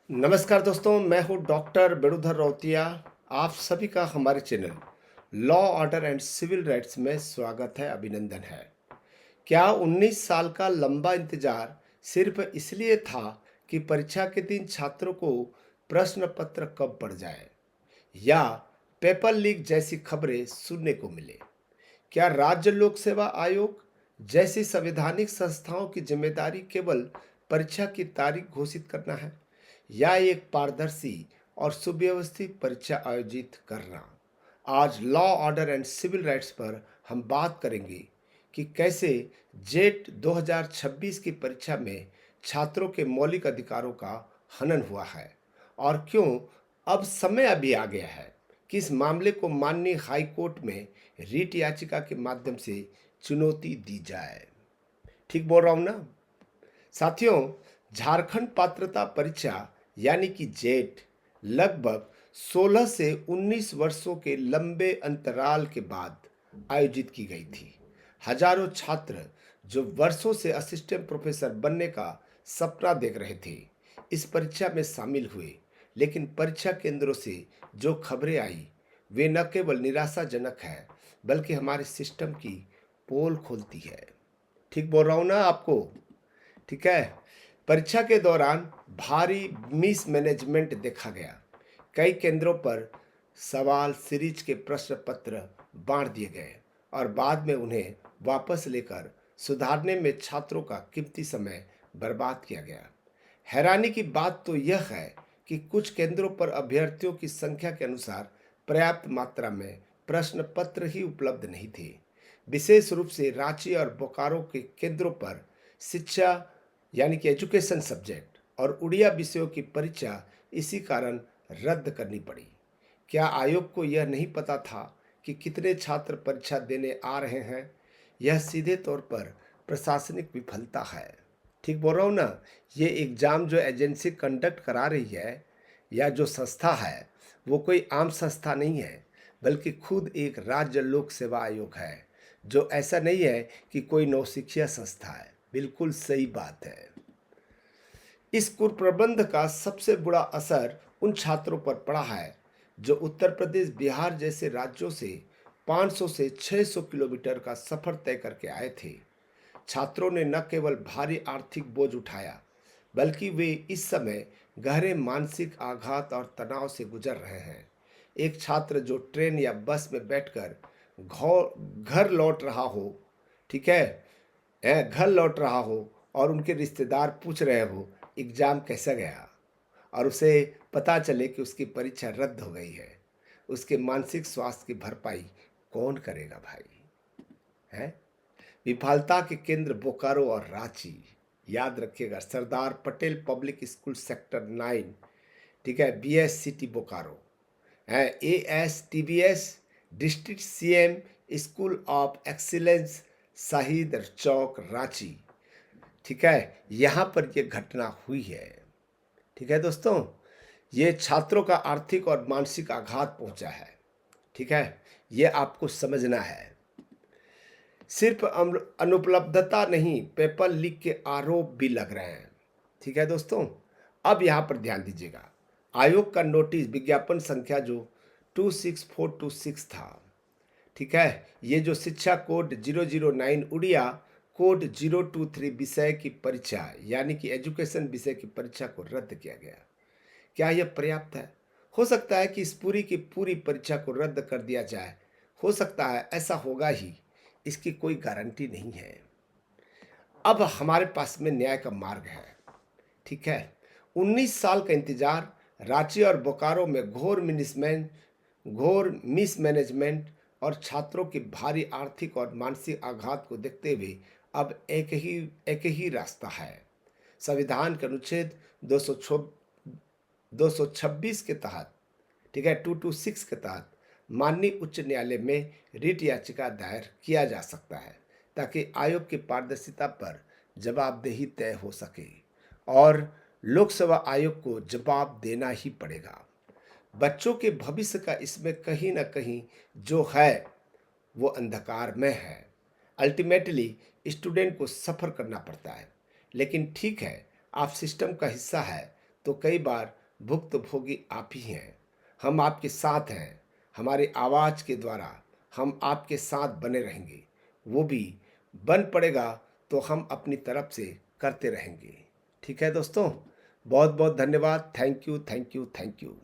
नमस्कार दोस्तों, मैं हूं डॉक्टर बेणुधर रौतिया। आप सभी का हमारे channel law order and civil rights में स्वागत है, अभिनंदन है। क्या 19 साल का लंबा इंतजार सिर्फ इसलिए था कि परीक्षा के दिन छात्रों को प्रश्न पत्र कब पढ़ जाए या पेपर लीक जैसी खबरें सुनने को मिले? क्या राज्य लोक सेवा आयोग जैसी संवैधानिक संस्थाओं की जिम्मेदारी केवल परीक्षा की तारीख घोषित करना है या एक पारदर्शी और सुव्यवस्थित परीक्षा आयोजित करना? आज law order and civil rights पर हम बात करेंगे कि कैसे जेट 2026 की परीक्षा में छात्रों के मौलिक अधिकारों का हनन हुआ है और क्यों अब समय अभी आ गया है कि इस मामले को माननीय हाई कोर्ट में रीट याचिका के माध्यम से चुनौती दी जाए। ठीक बोल रहा हूं ना साथियों? झारखंड पात्रता परीक्षा यानी कि जेट लगभग 16 से 19 वर्षों के लंबे अंतराल के बाद आयोजित की गई थी। हजारों छात्र जो वर्षों से असिस्टेंट प्रोफेसर बनने का सपना देख रहे थे इस परीक्षा में शामिल हुए, लेकिन परीक्षा केंद्रों से जो खबरें आई वे न केवल निराशाजनक है बल्कि हमारे सिस्टम की पोल खोलती है। ठीक बोल रहा हूं ना आपको? ठीक है। परीक्षा के दौरान भारी मिसमैनेजमेंट देखा गया। कई केंद्रों पर सवाल सीरीज के प्रश्न पत्र बांट दिए गए और बाद में उन्हें वापस लेकर सुधारने में छात्रों का कीमती समय बर्बाद किया गया। हैरानी की बात तो यह है कि कुछ केंद्रों पर अभ्यर्थियों की संख्या के अनुसार पर्याप्त मात्रा में प्रश्न पत्र ही उपलब्ध नहीं थे। विशेष रूप से रांची और बोकारो के केंद्रों पर शिक्षा यानी कि एजुकेशन सब्जेक्ट और उड़िया विषयों की परीक्षा इसी कारण रद्द करनी पड़ी। क्या आयोग को यह नहीं पता था कि कितने छात्र परीक्षा देने आ रहे हैं? यह सीधे तौर पर प्रशासनिक विफलता है। ठीक बोल रहा हूँ ना? ये एग्ज़ाम जो एजेंसी कंडक्ट करा रही है या जो संस्था है वो कोई आम संस्था नहीं है बल्कि खुद एक राज्य लोक सेवा आयोग है। जो ऐसा नहीं है कि कोई नौसिखिया संस्था है। बिल्कुल सही बात है। इस कुप्रबंध का सबसे बुरा असर उन छात्रों पर पड़ा है जो उत्तर प्रदेश, बिहार जैसे राज्यों से 500 से 600 किलोमीटर का सफर तय करके आए थे। छात्रों ने न केवल भारी आर्थिक बोझ उठाया बल्कि वे इस समय गहरे मानसिक आघात और तनाव से गुजर रहे हैं। एक छात्र जो ट्रेन या बस में बैठकर घर लौट रहा हो, ठीक है, घर लौट रहा हो और उनके रिश्तेदार पूछ रहे हो एग्ज़ाम कैसा गया और उसे पता चले कि उसकी परीक्षा रद्द हो गई है, उसके मानसिक स्वास्थ्य की भरपाई कौन करेगा भाई? है विफलता के केंद्र बोकारो और रांची। याद रखिएगा, Sardar Patel public school sector 9, ठीक है, BS सिटी बोकारो है, ASTBS district CM school of excellence शहीद चौक रांची। ठीक है, यहाँ पर ये घटना हुई है। ठीक है दोस्तों, ये छात्रों का आर्थिक और मानसिक आघात पहुंचा है। ठीक है, ये आपको समझना है। सिर्फ अनुपलब्धता नहीं, पेपर लीक के आरोप भी लग रहे हैं। ठीक है दोस्तों, अब यहाँ पर ध्यान दीजिएगा। आयोग का नोटिस विज्ञापन संख्या जो 26426 था, ठीक है, ये जो शिक्षा कोड 009 उड़िया कोड 023 विषय की परीक्षा यानी कि एजुकेशन विषय की परीक्षा को रद्द किया गया। क्या यह पर्याप्त है? हो सकता है कि इस पूरी की पूरी परीक्षा को रद्द कर दिया जाए। हो सकता है ऐसा होगा ही, इसकी कोई गारंटी नहीं है। अब हमारे पास में न्याय का मार्ग है। ठीक है, 19 साल का इंतजार, रांची और बोकारो में घोर मिसमैनेजमेंट और छात्रों की भारी आर्थिक और मानसिक आघात को देखते हुए अब एक ही रास्ता है। संविधान के अनुच्छेद 226 के तहत, ठीक है, 226 के तहत माननीय उच्च न्यायालय में रिट याचिका दायर किया जा सकता है ताकि आयोग की पारदर्शिता पर जवाबदेही तय हो सके और लोकसेवा आयोग को जवाब देना ही पड़ेगा। बच्चों के भविष्य का इसमें कहीं ना कहीं जो है वो अंधकार में है। अल्टीमेटली स्टूडेंट को सफ़र करना पड़ता है, लेकिन ठीक है, आप सिस्टम का हिस्सा है तो कई बार भुक्तभोगी आप ही हैं। हम आपके साथ हैं। हमारी आवाज़ के द्वारा हम आपके साथ बने रहेंगे। वो भी बन पड़ेगा तो हम अपनी तरफ से करते रहेंगे। ठीक है दोस्तों, बहुत बहुत धन्यवाद। Thank you, thank you, thank you.